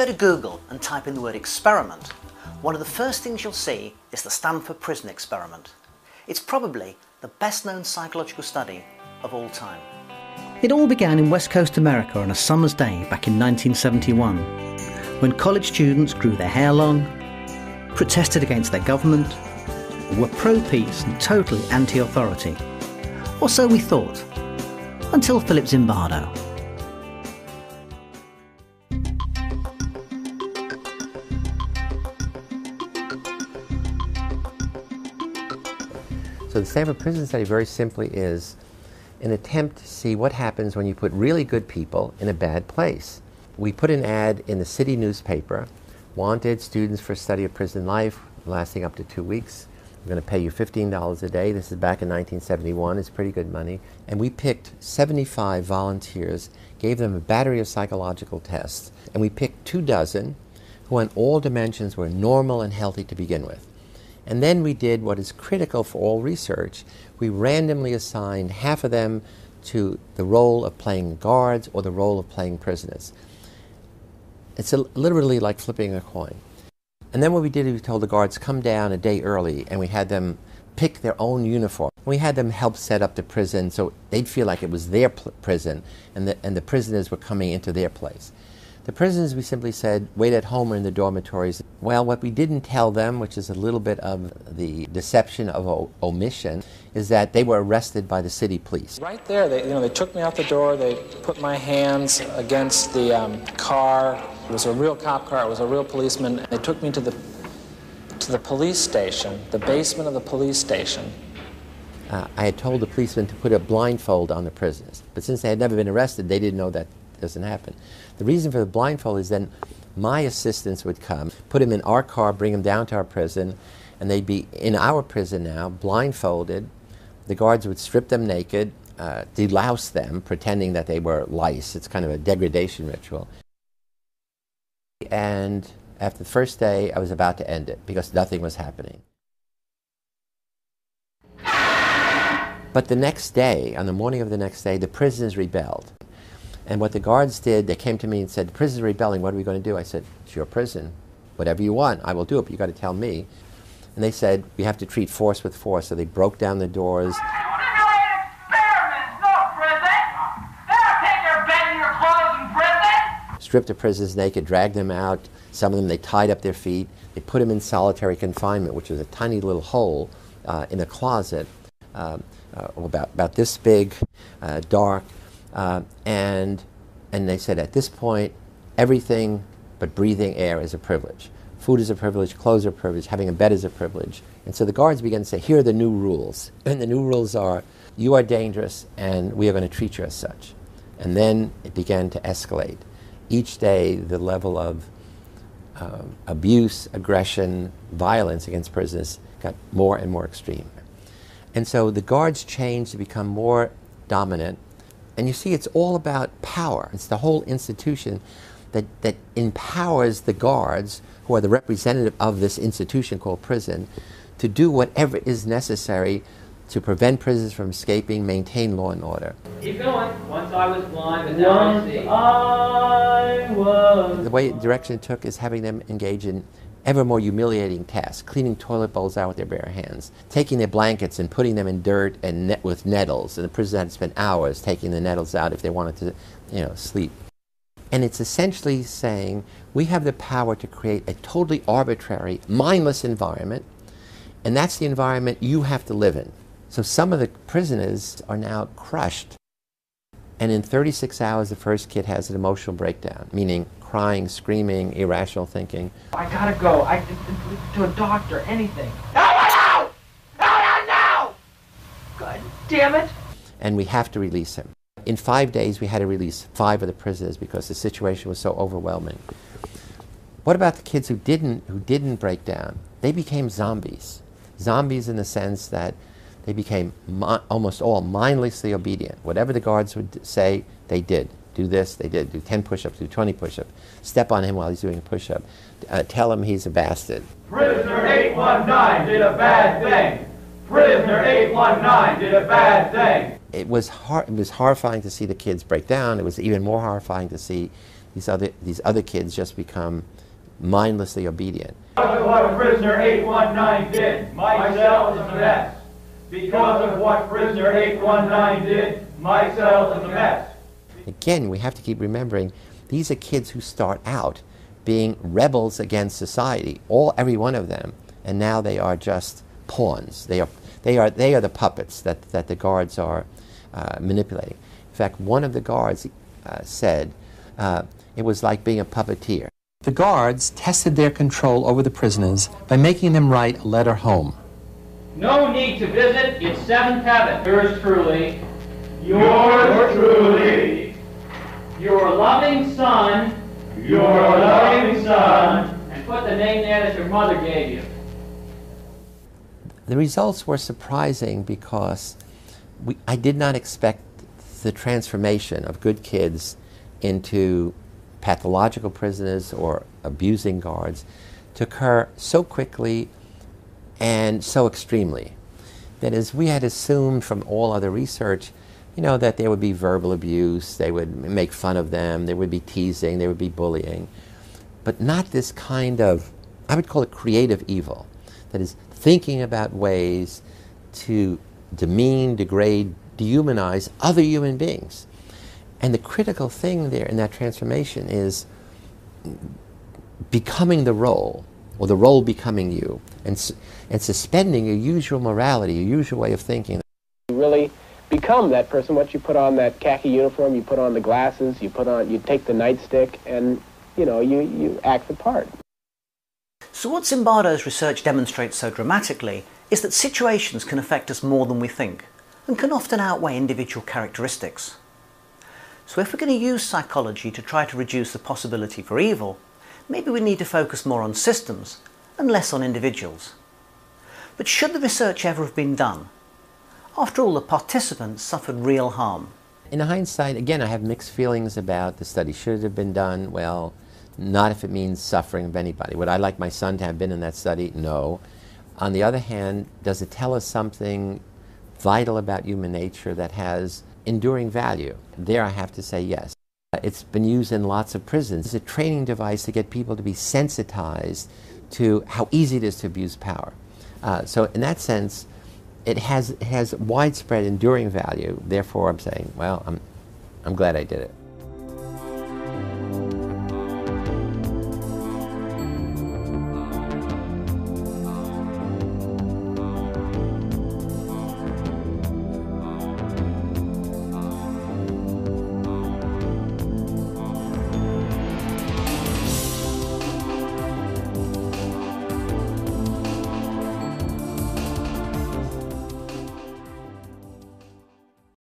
you go to Google and type in the word experiment, one of the first things you'll see is the Stanford Prison Experiment. It's probably the best-known psychological study of all time. It all began in West Coast America on a summer's day back in 1971, when college students grew their hair long, protested against their government, were pro-peace and totally anti-authority. Or so we thought, until Filiп Zimbardo. So the Stanford Prison Study very simply is an attempt to see what happens when you put really good people in a bad place. We put an ad in the city newspaper, wanted students for study of prison life, lasting up to 2 weeks. We're going to pay you $15 a day. This is back in 1971. It's pretty good money. And we picked 75 volunteers, gave them a battery of psychological tests, and we picked 24 who on all dimensions were normal and healthy to begin with. And then we did what is critical for all research. We randomly assigned half of them to the role of playing guards or the role of playing prisoners. It's literally like flipping a coin. And then what we did is we told the guards, come down a day early, and we had them pick their own uniform. We had them help set up the prison so they'd feel like it was their prison, and the prisoners were coming into their place. The prisoners, we simply said, wait at home or in the dormitories. Well, what we didn't tell them, which is a little bit of the deception of omission, is that they were arrested by the city police. Right there, they took me out the door, they put my hands against the car. It was a real cop car, it was a real policeman. They took me to the police station, the basement of the police station. I had told the policeman to put a blindfold on the prisoners, but since they had never been arrested, they didn't know that doesn't happen. The reason for the blindfold is then my assistants would come, put them in our car, bring them down to our prison, and they'd be in our prison now, blindfolded. The guards would strip them naked, delouse them, pretending that they were lice. It's kind of a degradation ritual. And after the first day, I was about to end it because nothing was happening. But the next day, on the morning of the next day, the prisoners rebelled. And what the guards did, they came to me and said, the prisoners are rebelling, what are we going to do? I said, it's your prison. Whatever you want, I will do it, but you've got to tell me. And they said, we have to treat force with force. So they broke down the doors. Stripped the prisoners naked, dragged them out. Some of them, they tied up their feet. They put them in solitary confinement, which was a tiny little hole in a closet, about this big, dark. And they said, at this point, everything but breathing air is a privilege. Food is a privilege, clothes are a privilege, having a bed is a privilege. And so the guards began to say, here are the new rules. And the new rules are, you are dangerous, and we are going to treat you as such. And then it began to escalate. Each day, the level of abuse, aggression, violence against prisoners got more and more extreme. And so the guards changed to become more dominant. And you see, it's all about power. It's the whole institution that empowers the guards, who are the representative of this institution called prison, to do whatever is necessary to prevent prisoners from escaping, maintain law and order. Keep going. Once I was blind, but now I see. The way direction it took is having them engage in ever more humiliating tasks, cleaning toilet bowls out with their bare hands, taking their blankets and putting them in dirt and with nettles, and the prisoners had to spend hours taking the nettles out if they wanted to, sleep. And it's essentially saying, we have the power to create a totally arbitrary, mindless environment, and that's the environment you have to live in. So some of the prisoners are now crushed, and in 36 hours the first kid has an emotional breakdown, meaning crying, screaming, irrational thinking. I gotta go. To a doctor, anything. No! God damn it! And we have to release him. In 5 days, we had to release 5 of the prisoners because the situation was so overwhelming. What about the kids who didn't break down? They became zombies. Zombies in the sense that they became almost all mindlessly obedient. Whatever the guards would say, they did. Do this, they did. Do 10 push-ups, do 20 push-ups. Step on him while he's doing a push-up. Tell him he's a bastard. Prisoner 819 did a bad thing. Prisoner 819 did a bad thing. It was horrifying to see the kids break down. It was even more horrifying to see these other kids just become mindlessly obedient. Because of what prisoner 819 did, my cell is a mess. Because of what prisoner 819 did, my cell is a mess. Again, we have to keep remembering, these are kids who start out being rebels against society, every one of them, and now they are just pawns. They are the puppets that the guards are manipulating. In fact, one of the guards said it was like being a puppeteer. The guards tested their control over the prisoners by making them write a letter home. No need to visit its seventh heaven. Yours truly. Yours truly. Your loving son. Your loving son. And put the name there that your mother gave you. The results were surprising because I did not expect the transformation of good kids into pathological prisoners or abusing guards to occur so quickly and so extremely. That is, we had assumed from all other research, that there would be verbal abuse, they would make fun of them, there would be teasing, there would be bullying, but not this kind of, I would call it creative evil. That is, thinking about ways to demean, degrade, dehumanize other human beings. And the critical thing there in that transformation is becoming the role, or the role becoming you, and suspending your usual morality, your usual way of thinking. You really become that person once you put on that khaki uniform, you put on the glasses, you take the nightstick, and you act the part. So what Zimbardo's research demonstrates so dramatically is that situations can affect us more than we think, and can often outweigh individual characteristics. So if we're going to use psychology to try to reduce the possibility for evil, maybe we need to focus more on systems and less on individuals. But should the research ever have been done? After all, the participants suffered real harm. In hindsight, again, I have mixed feelings about the study. Should it have been done? Well, not if it means suffering of anybody. Would I like my son to have been in that study? No. On the other hand, does it tell us something vital about human nature that has enduring value? There I have to say yes. It's been used in lots of prisons. It's a training device to get people to be sensitized to how easy it is to abuse power. So in that sense, it has widespread enduring value. Therefore, I'm saying, well, I'm glad I did it.